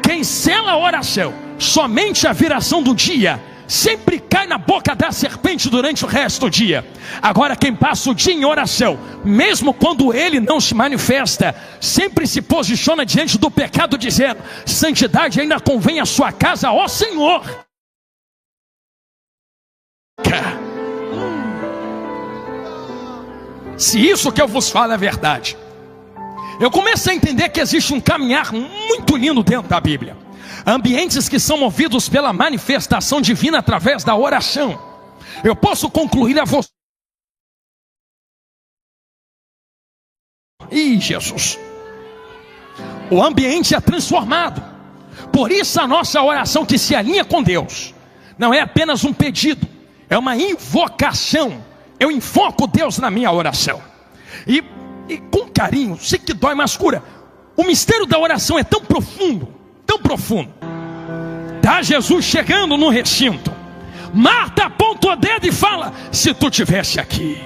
Quem sela a oração, somente a viração do dia, sempre cai na boca da serpente durante o resto do dia. Agora quem passa o dia em oração, mesmo quando ele não se manifesta, sempre se posiciona diante do pecado dizendo: santidade ainda convém à sua casa, ó Senhor. Se isso que eu vos falo é verdade, eu comecei a entender que existe um caminhar muito lindo dentro da Bíblia. Ambientes que são movidos pela manifestação divina através da oração. Eu posso concluir a você. Ih, Jesus. O ambiente é transformado. Por isso a nossa oração que se alinha com Deus não é apenas um pedido, é uma invocação. Eu invoco Deus na minha oração. E com carinho, sei que dói, mas cura. O mistério da oração é tão profundo, tão profundo. Tá Jesus chegando no recinto. Marta aponta o dedo e fala: se tu tivesse aqui,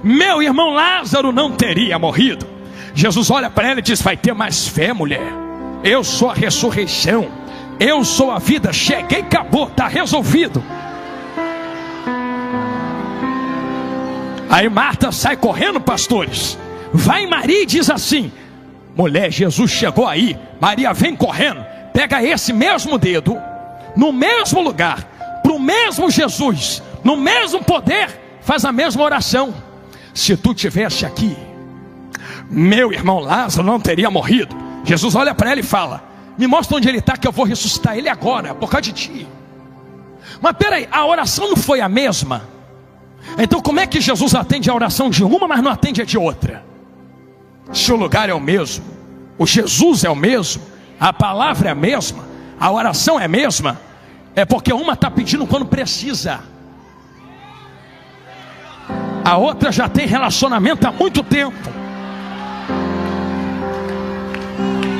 meu irmão Lázaro não teria morrido. Jesus olha para ela e diz: vai ter mais fé, mulher. Eu sou a ressurreição, eu sou a vida. Cheguei, acabou, está resolvido. Aí Marta sai correndo, pastores. Vai em Maria e diz assim: mulher, Jesus chegou aí. Maria vem correndo, pega esse mesmo dedo, no mesmo lugar, para o mesmo Jesus, no mesmo poder, faz a mesma oração: se tu tivesse aqui, meu irmão Lázaro não teria morrido. Jesus olha para ela e fala: me mostra onde ele está, que eu vou ressuscitar ele agora, por causa de ti. Mas peraí, a oração não foi a mesma? Então como é que Jesus atende a oração de uma, mas não atende a de outra? Se o lugar é o mesmo, o Jesus é o mesmo, a palavra é a mesma, a oração é a mesma, é porque uma está pedindo quando precisa, a outra já tem relacionamento há muito tempo.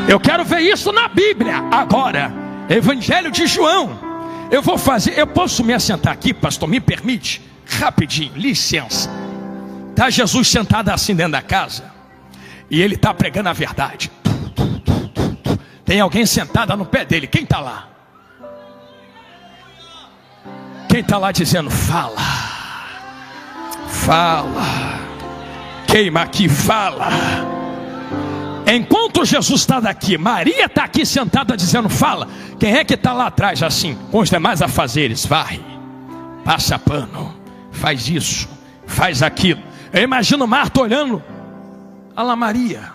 Eu quero ver isso na Bíblia. Agora, Evangelho de João. Eu posso me assentar aqui, pastor, me permite? Rapidinho, licença. Está Jesus sentado assim dentro da casa, e ele está pregando a verdade. Tem alguém sentado no pé dele. Quem está lá? Quem está lá dizendo: fala, fala, queima aqui, fala. Enquanto Jesus está daqui, Maria está aqui sentada dizendo: fala. Quem é que está lá atrás assim, com os demais afazeres? Varre, passa pano, faz isso, faz aquilo. Eu imagino Marta olhando: olha lá Maria,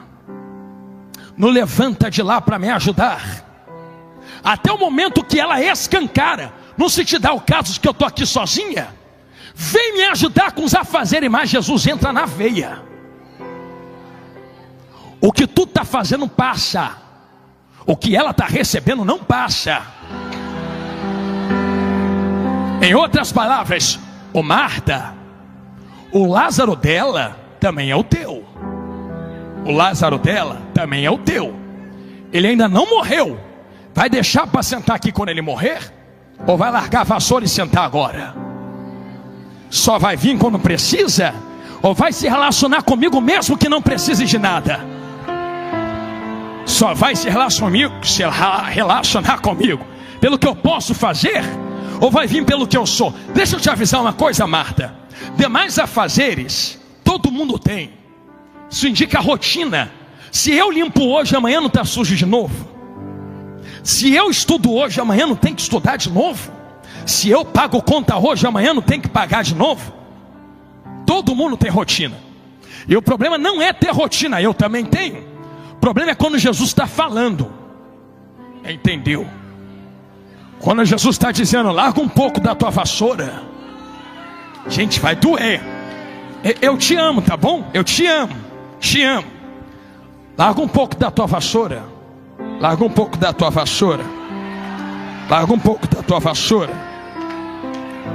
não levanta de lá para me ajudar. Até o momento que ela escancara: não se te dá o caso de que eu estou aqui sozinha? Vem me ajudar com os afazeres. Mas Jesus entra na veia. O que tu está fazendo passa, o que ela está recebendo não passa. Em outras palavras, ô Marta, o Lázaro dela também é o teu. O Lázaro dela também é o teu. Ele ainda não morreu. Vai deixar para sentar aqui quando ele morrer? Ou vai largar a vassoura e sentar agora? Só vai vir quando precisa? Ou vai se relacionar comigo mesmo que não precise de nada? Só vai se relacionar comigo pelo que eu posso fazer? Ou vai vir pelo que eu sou? Deixa eu te avisar uma coisa, Marta. Demais afazeres todo mundo tem. Isso indica rotina. Se eu limpo hoje, amanhã não está sujo de novo. Se eu estudo hoje, amanhã não tem que estudar de novo. Se eu pago conta hoje, amanhã não tem que pagar de novo. Todo mundo tem rotina. E o problema não é ter rotina, eu também tenho. O problema é quando Jesus está falando. Entendeu? Quando Jesus está dizendo: larga um pouco da tua vassoura. Gente, vai doer. Eu te amo, tá bom? Eu te amo. Te amo. Larga um pouco da tua vassoura. Larga um pouco da tua vassoura. Larga um pouco da tua vassoura.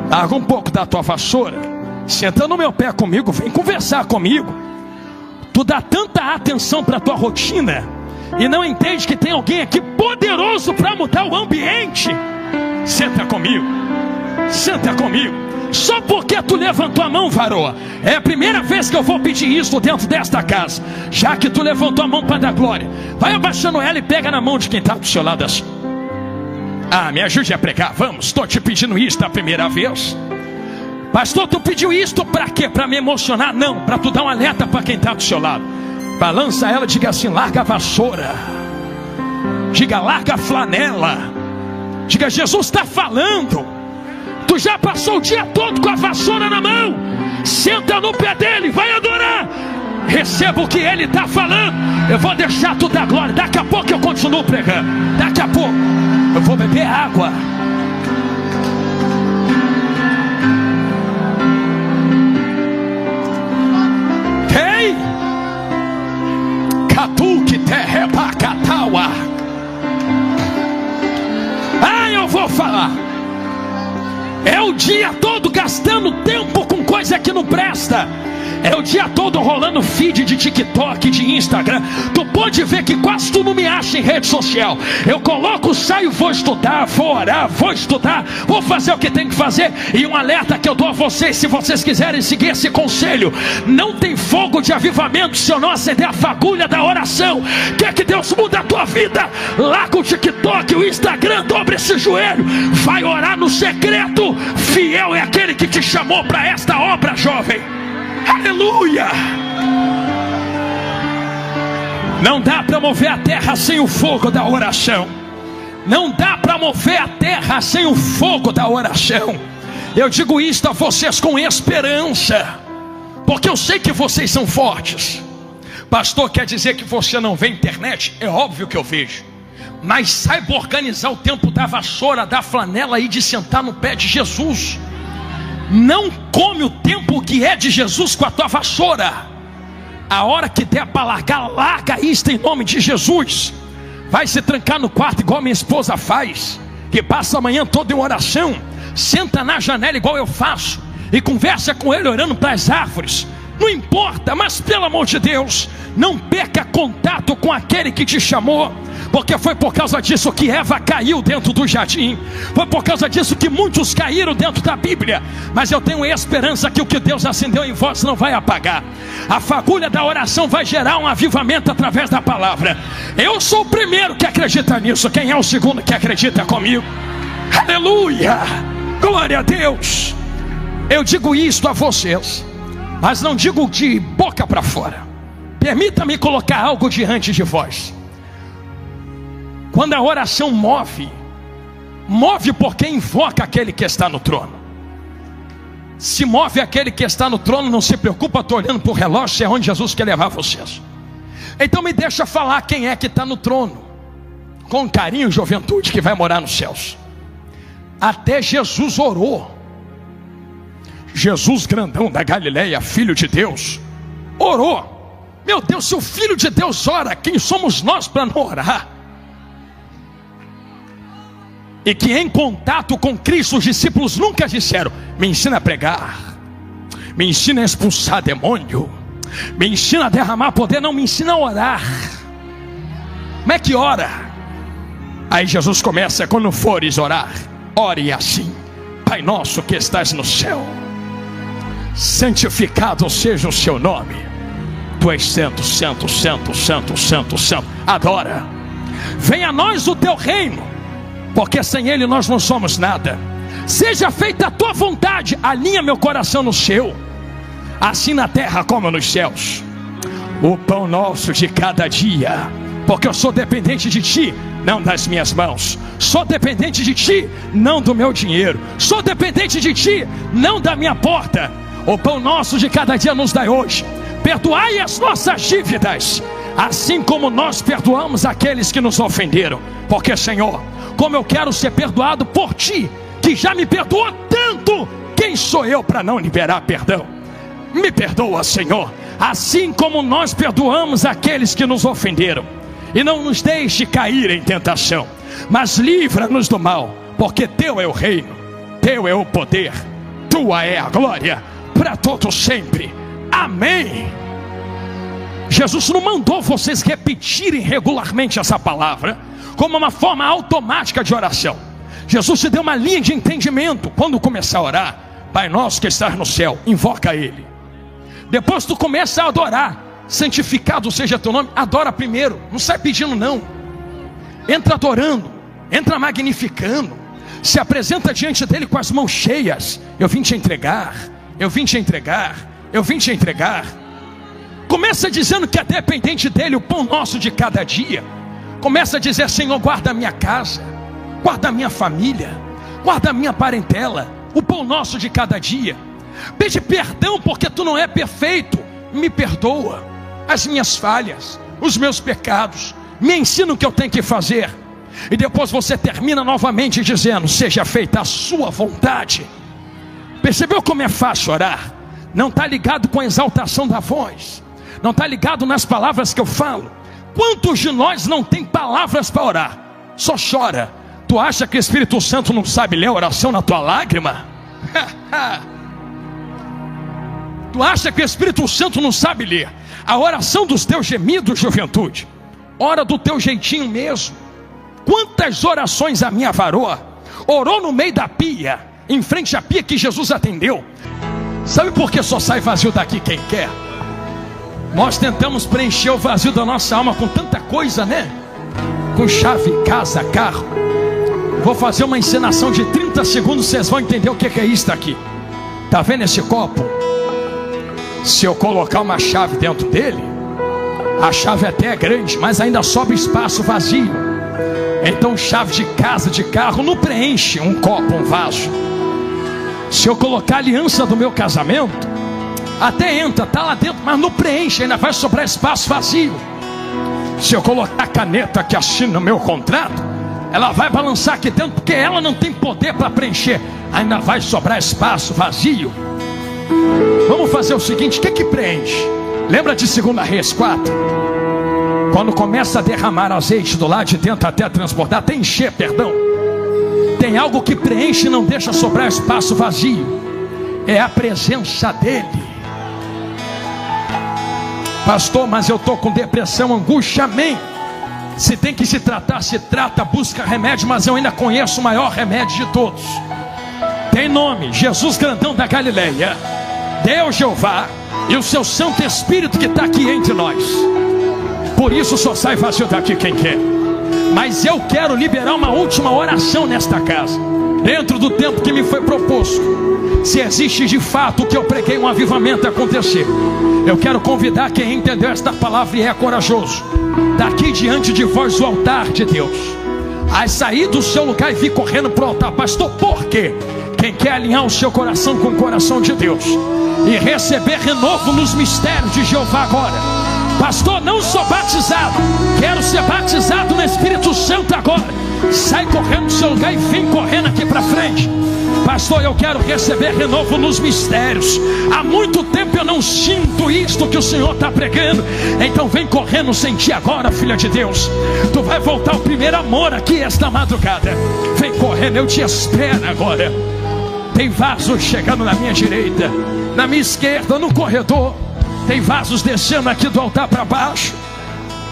Larga um pouco da tua vassoura. Senta no meu pé comigo, vem conversar comigo. Tu dá tanta atenção para a tua rotina e não entende que tem alguém aqui poderoso para mudar o ambiente. Senta comigo. Senta comigo. Só porque tu levantou a mão, varoa, é a primeira vez que eu vou pedir isso dentro desta casa. Já que tu levantou a mão para dar glória, vai abaixando ela e pega na mão de quem está do seu lado assim. Ah, me ajude a pregar, vamos. Estou te pedindo isso a primeira vez. Pastor, tu pediu isto para quê? Para me emocionar? Não, para tu dar um alerta para quem está do seu lado. Balança ela, diga assim: larga a vassoura. Diga: larga a flanela. Diga: Jesus está falando. Tu já passou o dia todo com a vassoura na mão. Senta no pé dele, vai adorar. Receba o que ele está falando. Eu vou deixar tu dar glória. Daqui a pouco eu continuo pregando. Daqui a pouco eu vou beber água. Ei, Catuque terrebacataua. Ah, eu vou falar. É o dia todo gastando tempo com coisa que não presta. É o dia todo rolando feed de TikTok, de Instagram. Tu pode ver que quase tu não me acha em rede social. Eu coloco, saio, vou estudar, vou orar, vou estudar, vou fazer o que tem que fazer. E um alerta que eu dou a vocês, se vocês quiserem seguir esse conselho: não tem fogo de avivamento se eu não acender a fagulha da oração. Quer que Deus mude a tua vida? Larga o TikTok, o Instagram, dobre esse joelho, vai orar no secreto. Fiel é aquele que te chamou para esta obra, jovem. Aleluia! Não dá para mover a terra sem o fogo da oração. Não dá para mover a terra sem o fogo da oração. Eu digo isto a vocês com esperança, porque eu sei que vocês são fortes. Pastor, quer dizer que você não vê internet? É óbvio que eu vejo. Mas saiba organizar o tempo da vassoura, da flanela e de sentar no pé de Jesus. Não come o tempo que é de Jesus com a tua vassoura. A hora que der para largar, larga isto em nome de Jesus. Vai se trancar no quarto igual minha esposa faz, que passa a manhã toda em oração. Senta na janela igual eu faço e conversa com ele orando para as árvores. Não importa, mas pelo amor de Deus, não perca contato com aquele que te chamou. Porque foi por causa disso que Eva caiu dentro do jardim. Foi por causa disso que muitos caíram dentro da Bíblia. Mas eu tenho esperança que o que Deus acendeu em vós não vai apagar. A fagulha da oração vai gerar um avivamento através da palavra. Eu sou o primeiro que acredita nisso. Quem é o segundo que acredita comigo? Aleluia! Glória a Deus! Eu digo isto a vocês, mas não digo de boca para fora. Permita-me colocar algo diante de vós. Quando a oração move porque invoca aquele que está no trono. Se move aquele que está no trono, não se preocupa, estou olhando para o relógio, é onde Jesus quer levar vocês. Então me deixa falar quem é que está no trono, com carinho, juventude, que vai morar nos céus. Até Jesus orou. Jesus grandão da Galileia, filho de Deus, orou. Meu Deus, se o filho de Deus ora, quem somos nós para não orar? E que em contato com Cristo os discípulos nunca disseram: me ensina a pregar, me ensina a expulsar demônio, me ensina a derramar poder. Não, me ensina a orar. Como é que ora? Aí Jesus começa: quando fores orar, ore assim: Pai nosso que estás no céu, santificado seja o seu nome. Tu és santo, santo, santo, santo, santo, santo. Adora. Venha a nós o teu reino, porque sem ele nós não somos nada. Seja feita a tua vontade. Alinha meu coração no seu, assim na terra como nos céus. O pão nosso de cada dia, porque eu sou dependente de ti, não das minhas mãos. Sou dependente de ti, não do meu dinheiro. Sou dependente de ti, não da minha porta. O pão nosso de cada dia nos dai hoje. Perdoai as nossas dívidas, assim como nós perdoamos aqueles que nos ofenderam. Porque, Senhor, como eu quero ser perdoado por ti, que já me perdoou tanto, quem sou eu para não liberar perdão? Me perdoa, Senhor, assim como nós perdoamos aqueles que nos ofenderam. e não nos deixe cair em tentação, mas livra-nos do mal, porque teu é o reino, teu é o poder, tua é a glória, para todos sempre. Amém. Jesus não mandou vocês repetirem regularmente essa palavra como uma forma automática de oração. Jesus te deu uma linha de entendimento. Quando começar a orar, Pai nosso que estás no céu, invoca Ele. Depois tu começa a adorar, santificado seja teu nome, adora primeiro, não sai pedindo não. Entra adorando, entra magnificando, se apresenta diante dele com as mãos cheias. Eu vim te entregar, eu vim te entregar, eu vim te entregar. Começa dizendo que é dependente dele o pão nosso de cada dia. Começa a dizer: Senhor, guarda a minha casa, guarda a minha família, guarda a minha parentela, o pão nosso de cada dia. Pede perdão porque tu não é perfeito, me perdoa as minhas falhas, os meus pecados, me ensina o que eu tenho que fazer. E depois você termina novamente dizendo: seja feita a sua vontade. Percebeu como é fácil orar? Não está ligado com a exaltação da voz, não está ligado nas palavras que eu falo. Quantos de nós não tem palavras para orar? Só chora. Tu acha que o Espírito Santo não sabe ler a oração na tua lágrima? Tu acha que o Espírito Santo não sabe ler a oração dos teus gemidos, juventude? Ora do teu jeitinho mesmo. Quantas orações a minha varoa orou no meio da pia, em frente à pia que Jesus atendeu. Sabe por que só sai vazio daqui quem quer? Nós tentamos preencher o vazio da nossa alma com tanta coisa, né? Com chave, casa, carro. Vou fazer uma encenação de 30 segundos, vocês vão entender o que é isso aqui. Tá vendo esse copo? Se eu colocar uma chave dentro dele, a chave até é grande, mas ainda sobra espaço vazio. Então chave de casa, de carro, não preenche um copo, um vaso. Se eu colocar a aliança do meu casamento, até entra, está lá dentro, mas não preenche, ainda vai sobrar espaço vazio. Se eu colocar a caneta que assina o meu contrato, ela vai balançar aqui dentro, porque ela não tem poder para preencher, ainda vai sobrar espaço vazio. Vamos fazer o seguinte: o que preenche? Lembra de 2 Reis 4? Quando começa a derramar azeite do lado de dentro até transbordar, até encher, perdão. Tem algo que preenche e não deixa sobrar espaço vazio. É a presença dele. Pastor, mas eu estou com depressão, angústia. Amém. Se tem que se tratar, se trata, busca remédio. Mas eu ainda conheço o maior remédio de todos. Tem nome: Jesus grandão da Galileia, Deus Jeová e o seu Santo Espírito que está aqui entre nós. Por isso só sai vazio daqui quem quer. Mas eu quero liberar uma última oração nesta casa, dentro do tempo que me foi proposto. Se existe de fato o que eu preguei, um avivamento acontecer, eu quero convidar quem entendeu esta palavra e é corajoso, daqui diante de vós o altar de Deus, a sair do seu lugar e vir correndo para o altar. Pastor, por quê? Quem quer alinhar o seu coração com o coração de Deus e receber renovo nos mistérios de Jeová agora. Pastor, não sou batizado, quero ser batizado no Espírito Santo agora. Sai correndo do seu lugar e vem correndo aqui para frente. Pastor, eu quero receber renovo nos mistérios. Há muito tempo eu não sinto isto que o Senhor está pregando. Então vem correndo sentir agora, filha de Deus. Tu vai voltar ao primeiro amor aqui esta madrugada. Vem correndo, eu te espero agora. Tem vasos chegando na minha direita, na minha esquerda, no corredor. Tem vasos descendo aqui do altar para baixo.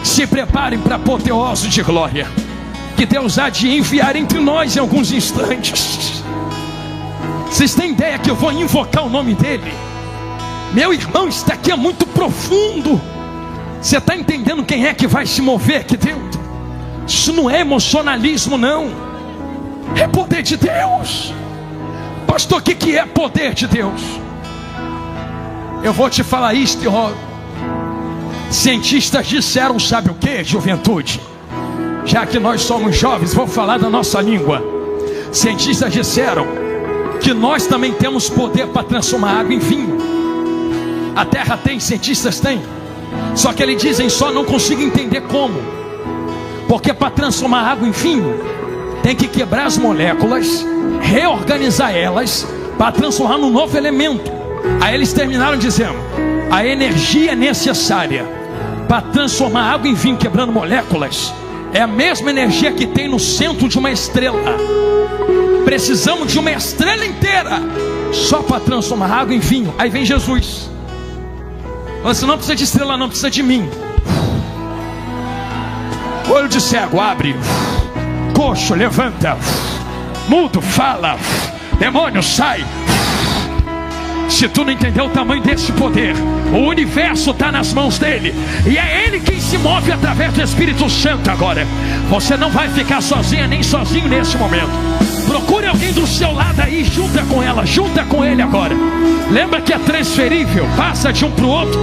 Se preparem para a apoteose de glória que Deus há de enviar entre nós em alguns instantes. Vocês têm ideia que eu vou invocar o nome dele? Meu irmão, isso daqui é muito profundo. Você está entendendo quem é que vai se mover aqui dentro? Isso não é emocionalismo, não. É poder de Deus. Pastor, o que é poder de Deus? Eu vou te falar isto, ó. Cientistas disseram, sabe o que, juventude? Já que nós somos jovens, vou falar da nossa língua. Cientistas disseram que nós também temos poder para transformar água em vinho. A terra tem, cientistas têm. Só que eles dizem, só não consigo entender como. Porque para transformar água em vinho, tem que quebrar as moléculas, reorganizar elas, para transformar num novo elemento. Aí eles terminaram dizendo, a energia necessária para transformar água em vinho, quebrando moléculas. É a mesma energia que tem no centro de uma estrela. Precisamos de uma estrela inteira só para transformar água em vinho. Aí vem Jesus. Você não precisa de estrela, não precisa de mim. Olho de cego abre, coxo levanta, mudo fala, demônio sai. Se tu não entendeu o tamanho desse poder, o universo está nas mãos dele, e é ele quem se move através do Espírito Santo agora. Você não vai ficar sozinha nem sozinho nesse momento. Procure alguém do seu lado aí, junta com ela, junta com ele agora. Lembra que é transferível, passa de um para o outro.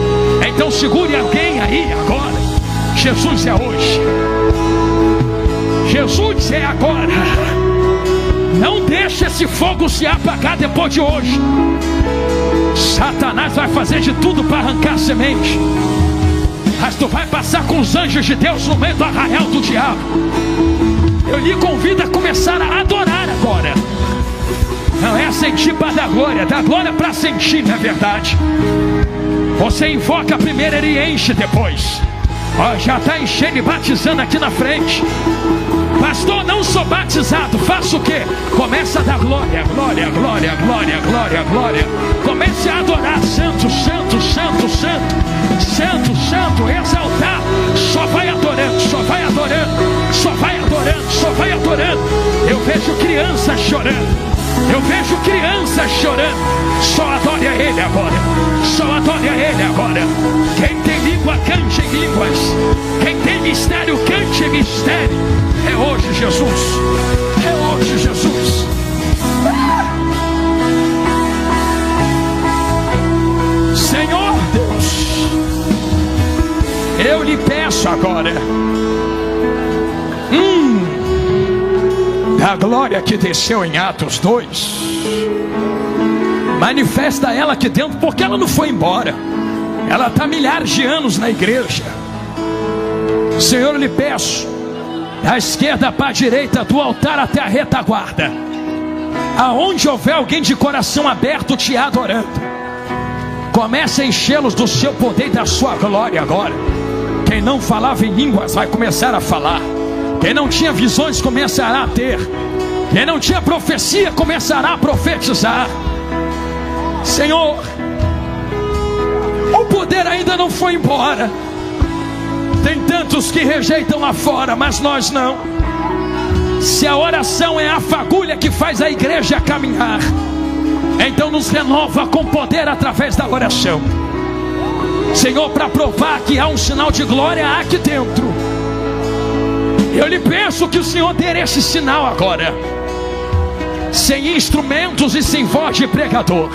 Então segure alguém aí agora. Jesus é hoje, Jesus é agora. Não deixe esse fogo se apagar depois de hoje. Satanás vai fazer de tudo para arrancar a semente, mas tu vai passar com os anjos de Deus no meio do arraial do diabo. Eu lhe convido a começar a adorar agora. Não é sentir para dar glória, dá glória para sentir, não é verdade? Você invoca primeiro, ele enche depois. Ó, já está enchendo e batizando aqui na frente. Pastor, não sou batizado, faço o quê? Começa a dar glória, glória, glória, glória, glória, glória. Comece a adorar, santo, santo, santo, santo, santo, santo, exaltar. Só vai adorando, só vai adorando, só vai adorando, só vai adorando. Eu vejo crianças chorando, eu vejo crianças chorando. Só adore a ele agora, só adore a ele agora. Quem tem língua, cante em línguas. Quem tem mistério, cante em mistério. É hoje, Jesus, é hoje, Jesus. Senhor Deus, eu lhe peço agora, da glória que desceu em Atos 2, manifesta ela aqui dentro, porque ela não foi embora. Ela está milhares de anos na igreja. Senhor, eu lhe peço, da esquerda para a direita, do altar até a retaguarda, aonde houver alguém de coração aberto te adorando, comece a enchê-los do seu poder e da sua glória agora. Quem não falava em línguas vai começar a falar. Quem não tinha visões começará a ter. Quem não tinha profecia começará a profetizar. Senhor, o poder ainda não foi embora. Tem tantos que rejeitam lá fora, mas nós não. Se a oração é a fagulha que faz a igreja caminhar, então nos renova com poder através da oração. Senhor, para provar que há um sinal de glória aqui dentro, eu lhe peço que o Senhor dê esse sinal agora, sem instrumentos e sem voz de pregador.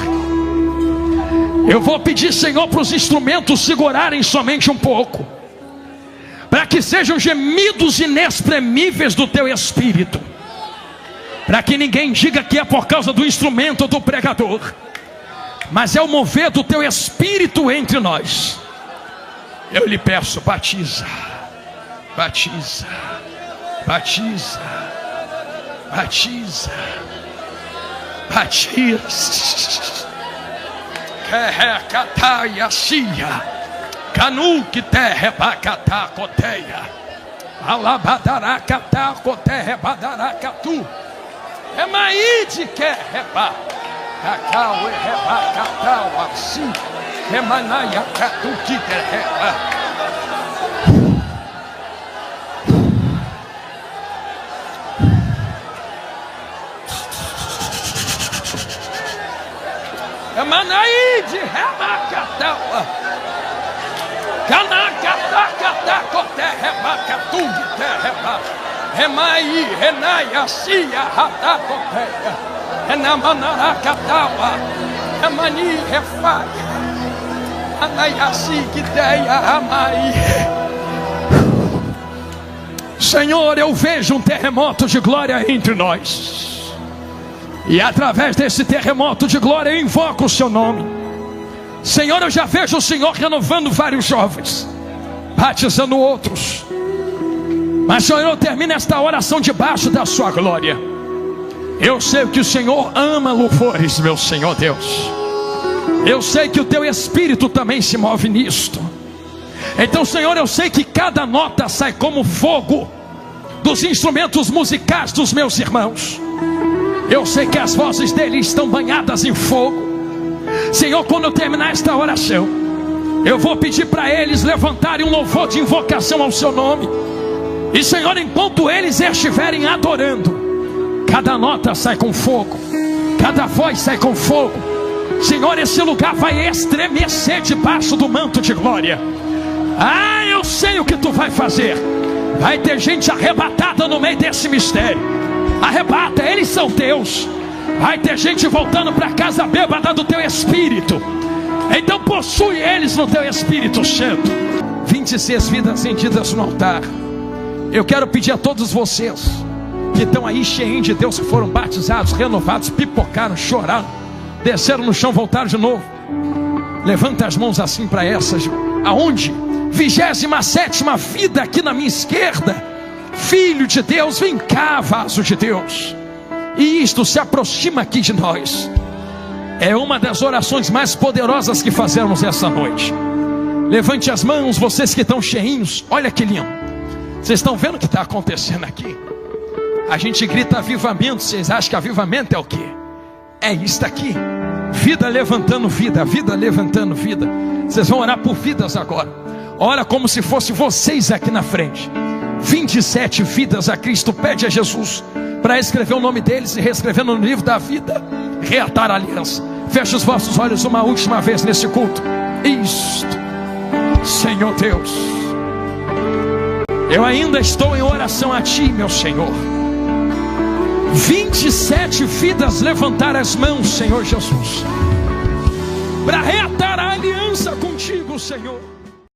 Eu vou pedir, Senhor, para os instrumentos segurarem somente um pouco, para que sejam gemidos inexprimíveis do teu espírito, para que ninguém diga que é por causa do instrumento ou do pregador, mas é o mover do teu espírito entre nós. Eu lhe peço, batiza, batiza, batiza, batiza, batiza. Canu que terra bacatá coteia, alabadaracatá coterra badaracatu, é maíde que reba, cacau e rebacatau assim, é manaia catu que terra. É manaíde rebacatau. Canacatacatá, coterra, bacatu, terra, remai, renaia, cia, rata, coterra, renamanaracataua, remani, refaia, anaiaci, quiteia, ramai. Senhor, eu vejo um terremoto de glória entre nós, e através desse terremoto de glória eu invoco o seu nome. Senhor, eu já vejo o Senhor renovando vários jovens, batizando outros. Mas, Senhor, eu termino esta oração debaixo da sua glória. Eu sei que o Senhor ama louvores, meu Senhor Deus. Eu sei que o teu Espírito também se move nisto. Então, Senhor, eu sei que cada nota sai como fogo dos instrumentos musicais dos meus irmãos. Eu sei que as vozes deles estão banhadas em fogo. Senhor, quando eu terminar esta oração, eu vou pedir para eles levantarem um louvor de invocação ao seu nome. E, Senhor, enquanto eles estiverem adorando, cada nota sai com fogo, cada voz sai com fogo. Senhor, esse lugar vai estremecer debaixo do manto de glória. Ah, eu sei o que tu vai fazer. Vai ter gente arrebatada no meio desse mistério. Arrebata, eles são teus. Vai ter gente voltando para casa bêbada do teu espírito. Então possui eles no teu Espírito Santo. 26 vidas rendidas no altar. Eu quero pedir a todos vocês que estão aí cheios de Deus, que foram batizados, renovados, pipocaram, choraram, desceram no chão, voltaram de novo. Levanta as mãos assim para essas. Aonde? 27ª vida aqui na minha esquerda. Filho de Deus, vem cá, vaso de Deus. E isto se aproxima aqui de nós. É uma das orações mais poderosas que fazemos essa noite. Levante as mãos, vocês que estão cheinhos. Olha que lindo. Vocês estão vendo o que está acontecendo aqui? A gente grita avivamento. Vocês acham que avivamento é o quê? É isto aqui. Vida levantando vida, vida levantando vida. Vocês vão orar por vidas agora. Ora como se fosse vocês aqui na frente. 27 vidas a Cristo. Pede a Jesus para escrever o nome deles e reescrever no livro da vida. Reatar a aliança. Feche os vossos olhos uma última vez nesse culto. Isto, Senhor Deus, eu ainda estou em oração a Ti, meu Senhor. 27 vidas levantar as mãos, Senhor Jesus, para reatar a aliança contigo, Senhor.